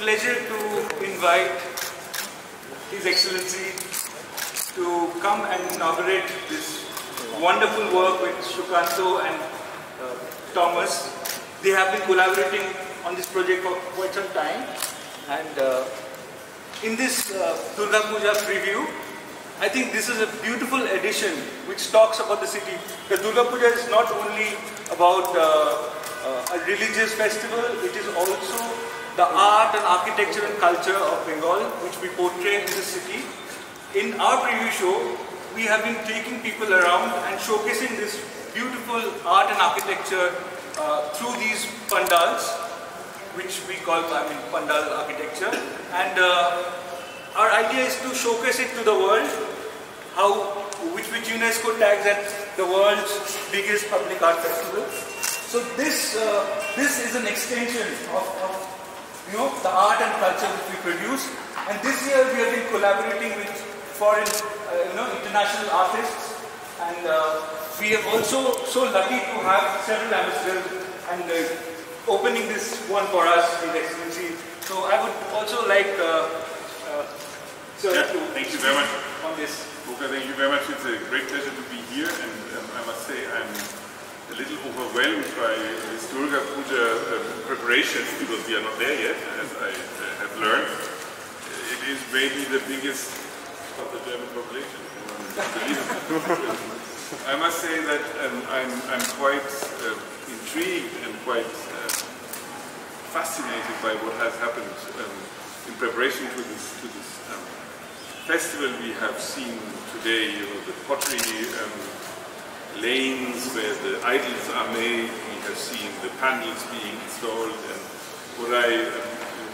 pleasure to invite His Excellency to come and inaugurate this wonderful work with Shukanto and Thomas. They have been collaborating on this project for quite some time, and in this Durga Puja preview, I think this is a beautiful addition which talks about the city. The Durga Puja is not only about a religious festival, it is also the art and architecture and culture of Bengal which we portray in the city. In our preview show, we have been taking people around and showcasing this beautiful art and architecture through these pandals, which we call pandal architecture. And our idea is to showcase it to the world, which UNESCO tags as the world's biggest public art festival. So this is an extension of the art and culture that we produce. And this year we have been collaborating with foreign, international artists, and we are also so lucky to have several ambassadors and opening this one for us, His Excellency. So I would also like Sir to thank you very much on this. Boka, thank you very much. It's a great pleasure to be here, and I must say I'm a little overwhelmed by this Durga Puja preparations, because we are not there yet, as I have learned. It is maybe the biggest of the German population. I must say that I'm quite intrigued and quite fascinated by what has happened in preparation to this festival. We have seen today, the pottery lanes where the idols are made. We have seen the panels being installed, and what I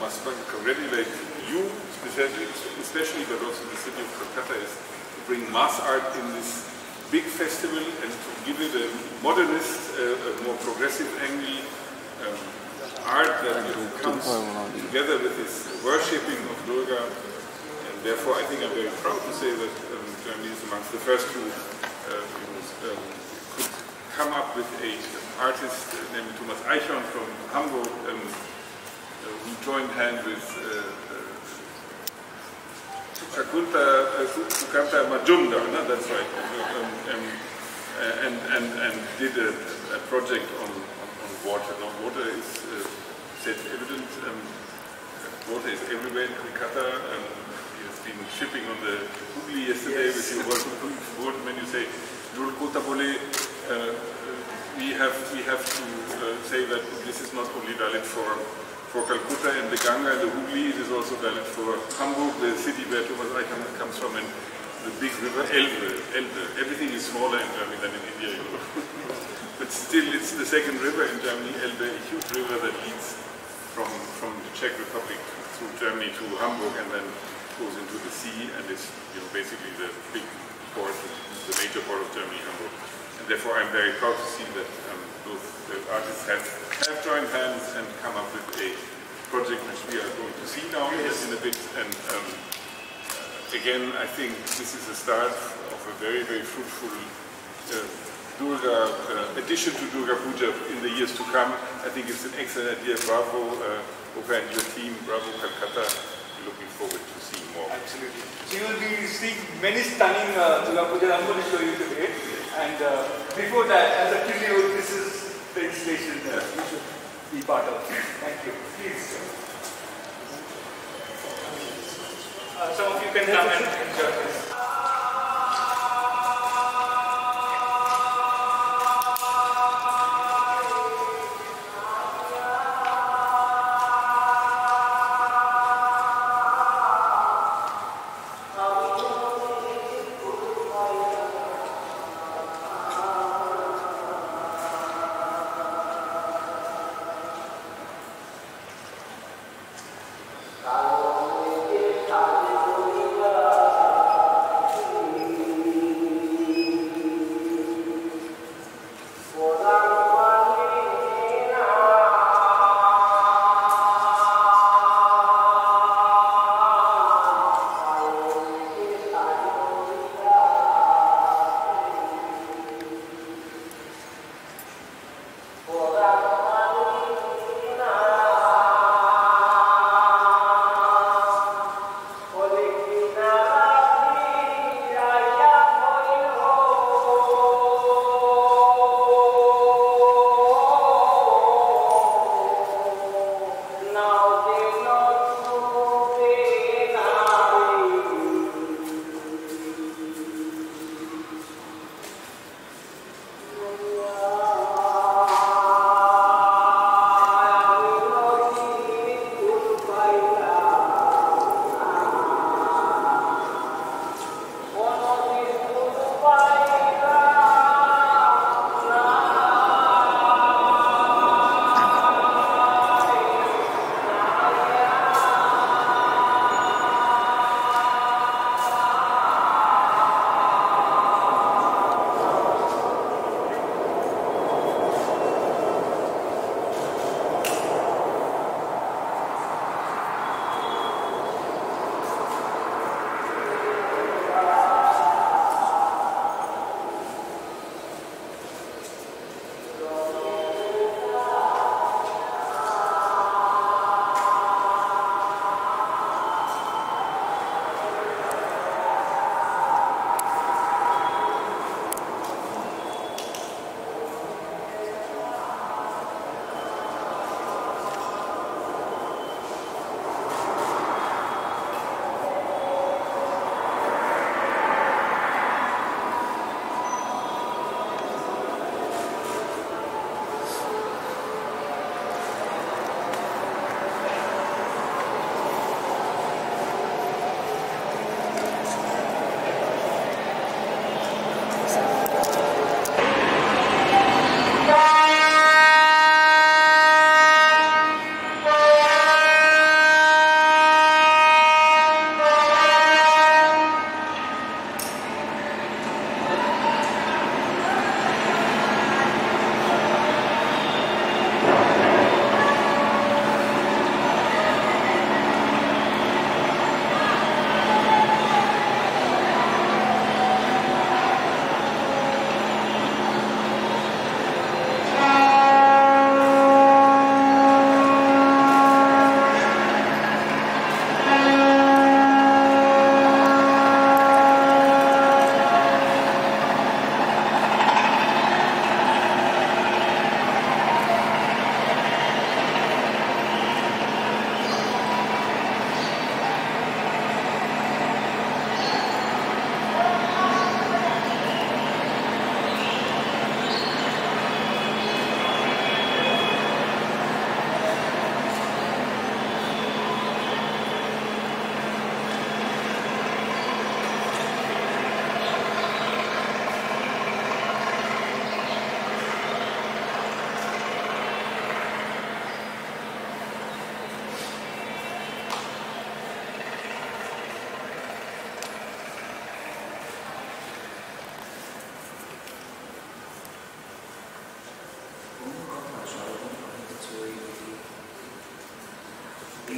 must congratulate you especially, but also the city of Kolkata, is to bring mass art in this big festival and to give it a modernist, a more progressive angle, art that comes together with this worshipping of Durga. And therefore I think I'm very proud to say that Germany is amongst the first who could come up with an artist named Thomas Eichhorn from Hamburg, who joined hands with Sukanta Majumdar, no? That's right, and did a project on water. Now, water is self-evident. Water is everywhere in Kolkata. We have been shipping on the Hooghly yesterday with your word. When you say Jul Kota Bole, we have to say that this is not only valid for Calcutta and the Ganga and the Hooghly, it is also valid for Hamburg, the city where Thomas Eichhorn comes from, and the big river Elbe. Everything is smaller in Germany than in India, but still it's the second river in Germany, Elbe, a huge river that leads from the Czech Republic through Germany to Hamburg and then goes into the sea, and is basically the big port, the major port of Germany, Hamburg. And therefore I'm very proud to see that both the artists have joined hands and come up with a project which we are going to see now in a bit. And again, I think this is the start of a very, very fruitful Durga addition to Durga Puja in the years to come. I think it's an excellent idea. Bravo, Boka and your team. Bravo, Calcutta. We're looking forward to seeing more. Absolutely. So you will be seeing many stunning Durga Puja. I'm going to show you today. And before that, as a tribute, this is the installation that you should be part of. Thank you. Please. Some of you can come and enjoy this.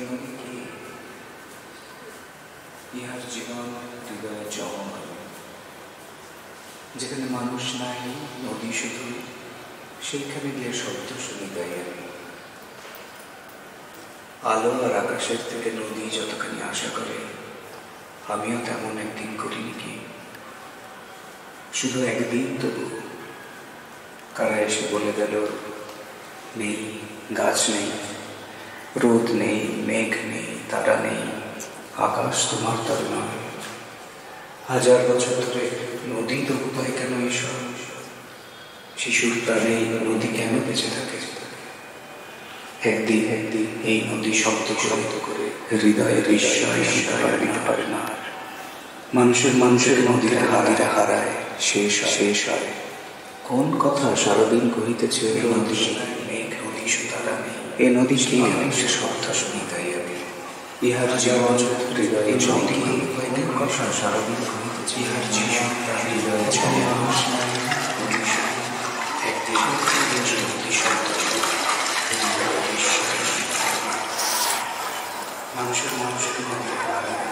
জীবন কি ইহার জীবন হৃদয়ে জঙ্গল, যেখানে মানুষ নাই, নদী শুধু, সেইখানে গিয়ে শব্দ শুনি গাই আমি। আলো আর আকাশের থেকে নদী যতখানি আশা করে, আমিও তেমন একদিন করিনি কি? শুধু একদিন তবু কারা এসে বলে গেল, নেই গাছ নেই, রোদ নেই, মেঘ নেই, তারা নেই, আকাশ তোমার তার নয়। 1000 বছর ধরে নদী তবু পায় কেন এসব? শিশুর প্রাণে নদী কেন বেঁচে থাকে? একদিন এই নদী শব্দ করে হৃদয়ের বিস্ময় দিতে পারে না। মানুষের নদীরা হারায়, শেষ হয়। কোন কথা সারাদিন কহিতেছে নদী, মেঘ নদী সুতারা নেই, এ নদী কি সে শব্দ শুনি তাই আমি। ইহার জীবন হৃদয়ে নদী, কোন কথা সারাদিন কহিতেছে ইহার জীবন হৃদয়ে ছড়ে মানুষ নাই, নদী শুধু, একদিন নদী শব্দ মানুষের মধ্যে হারায়।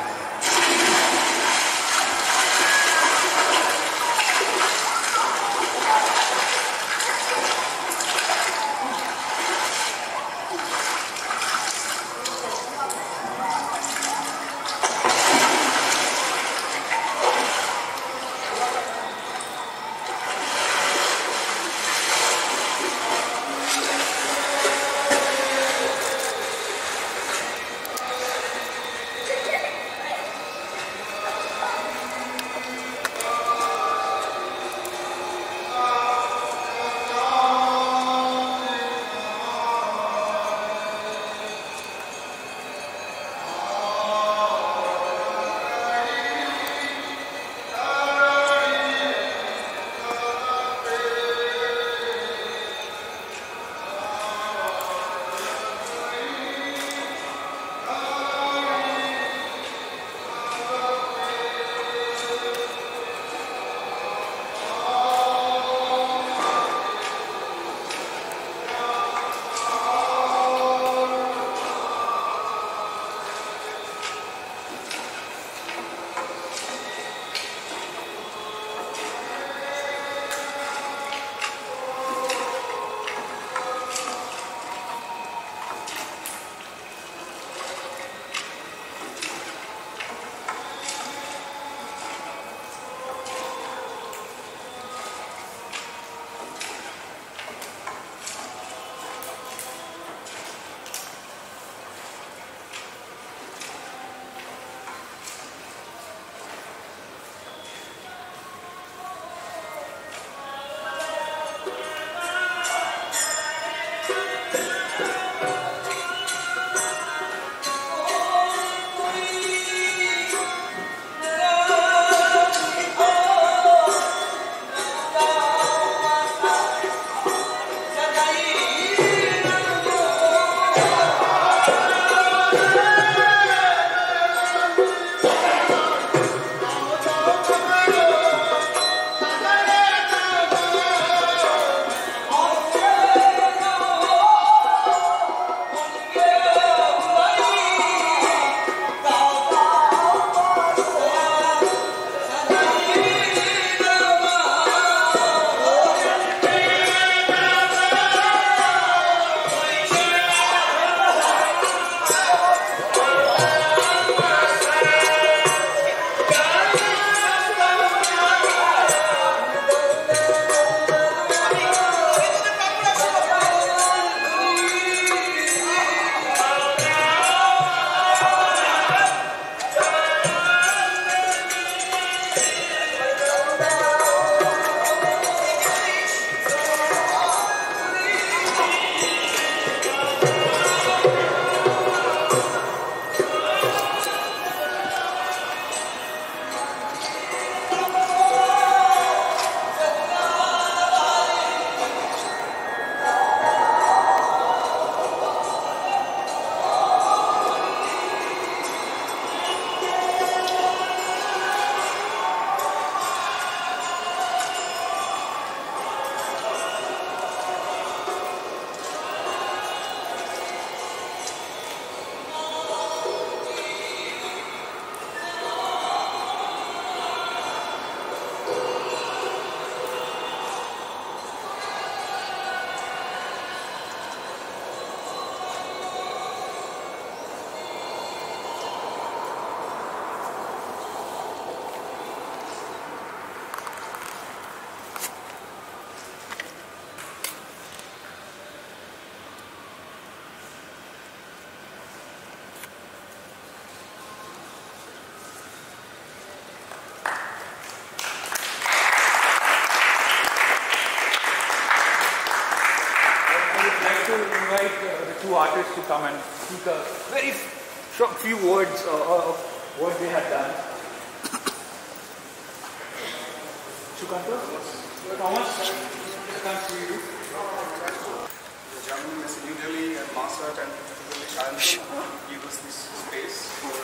artists to come and speak a very short few words of what they had done. Shukanto? Thomas? I can't see you. The German Miss New Delhi and Masat and particularly Shayan give us this space for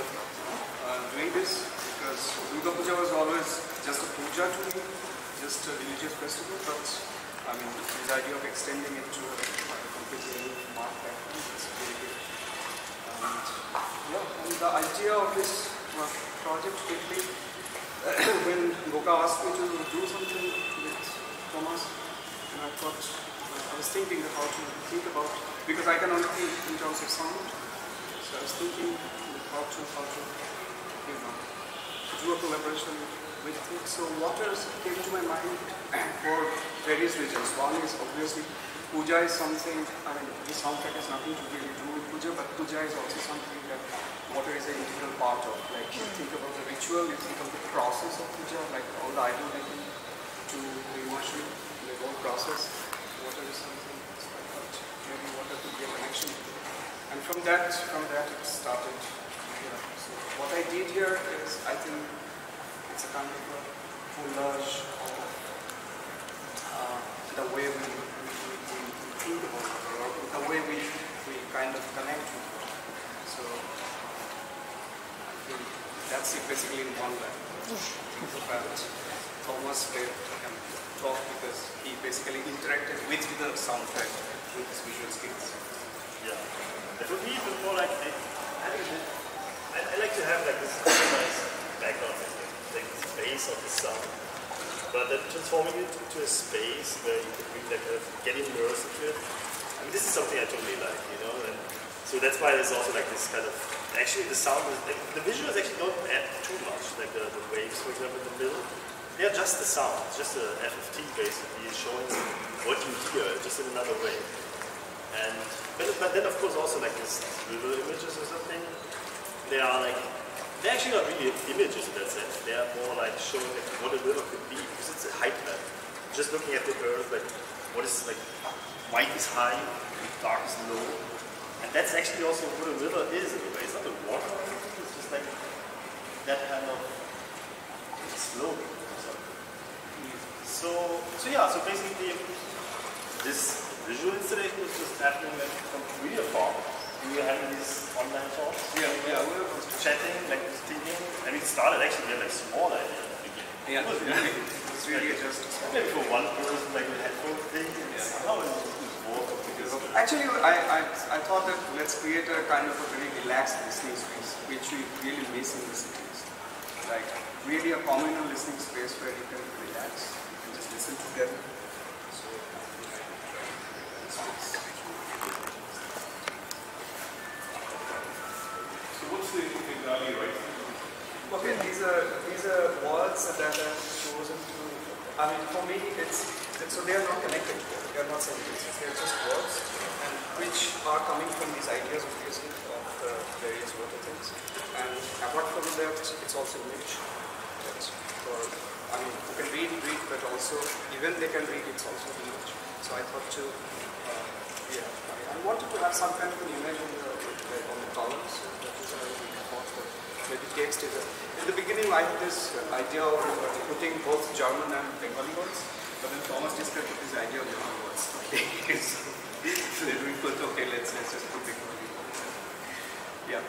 doing this, because Durga Puja was always just a puja to me, just a religious festival, but I mean, this idea of extending it to a completely new mark is very good. And yeah, and the idea of this project quickly, when Goka asked me to do something with Thomas, and I thought, I was thinking how to think about, because I can only think in terms of sound, so I was thinking how to do a collaboration with it. So water came to my mind for various reasons. One is obviously puja is something, I mean, this soundtrack has nothing to really do with puja, but puja is also something that water is an integral part of. Like you think about the ritual, you think of the process of puja, like all the idol making to the immersion, the whole process. Water is something, so I thought maybe water could be a connection. And from that it started. Yeah. So what I did here is, I think it's a kind of a collage of the way we think about water, or the way we kind of connect with water. So I think that's it basically in one line. Think about Thomas can talk because he basically interacted with the soundtrack, with his visual skills. Yeah. For me, it's more like, I like to have like this nice background, like the space of the sound, but then transforming it into a space where you can really like get immersed into it. I mean, this is something I totally like, you know, and so that's why there's also like this kind of, actually the sound, the visuals actually don't add too much, like the waves, for example, in the middle. They're just the sound, it's just a FFT basically, showing what you hear, just in another way. And but then of course also like these river images or something, they are like, they're actually not really images in that sense, they are more like showing like what a river could be, because it's a height map. Just looking at the earth, like what is like, white is high, dark is low, and that's actually also what a river is in a way. It's not the water or anything, it's just like that kind of slope or something. So yeah, so basically this visual installation was just happening like from real form. We were having these online talks. Yeah, we were chatting, like thinking, and it started actually with like small idea at the beginning. Yeah, it's really just maybe for one person like the headphone thing. Somehow it was more because actually I thought that let's create a kind of a very relaxed listening space, which we really miss in the cities. Like really a communal listening space where you can relax and just listen together. What's the Bengali right? Okay, these are words that are chosen to. I mean, for me, so they are not connected. They are not sentences. They are just words, and which are coming from these ideas, obviously, of the various water things. And apart from that, it's also image. I mean, you can read, but also even they can read. It's also image. So I thought to, I wanted to have some kind of an image on the columns. So that is why we thought that maybe text is in the beginning I had this idea of putting both German and Bengali words, but then Thomas described this idea of German words. Okay, so then we thought, okay, let's just put Bengali words. Yeah.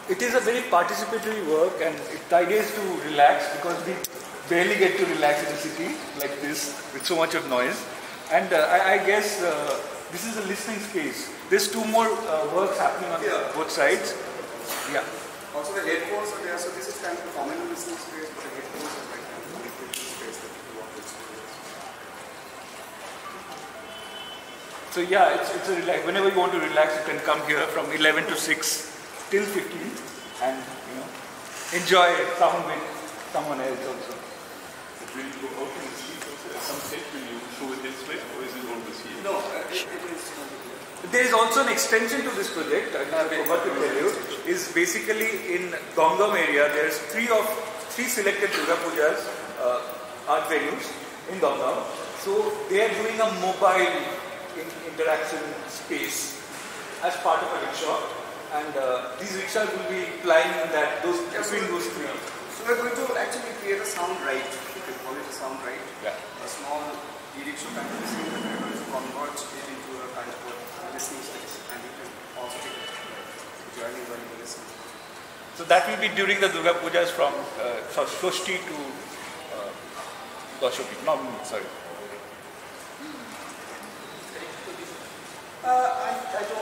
It is a very participatory work, and the idea is to relax, because we barely get to relax in a city like this with so much of noise. And I guess this is a listening space. There's two more works happening on both sides. Yeah. Also the headphones are there, so this is kind of a common listening space, but the headphones are like kind of a listening space that people want to experience. So yeah, it's a relax. Whenever you want to relax, you can come here from 11 to 6 till 15, and enjoy sound with someone else also. But will you go out in the street also? At some stage will you show it elsewhere, or is it always here? No, it is. There is also an extension to this project, I forgot to tell you, is basically in Gongam area. There's three selected Durga Pujas, art venues in Gongam. So they are doing a mobile interaction space as part of a rickshaw, and these rickshaws will be plying in between those three. So we're going to actually create a sound ride. We can call it a sound ride. Yeah. A small e-rickshaw kind of machine that we're going to convert it into a kind of a listening space, and you can also take a journey when you listen. So that will be during the Durga Pujas from Shoshti to Dashami. No, sorry. I don't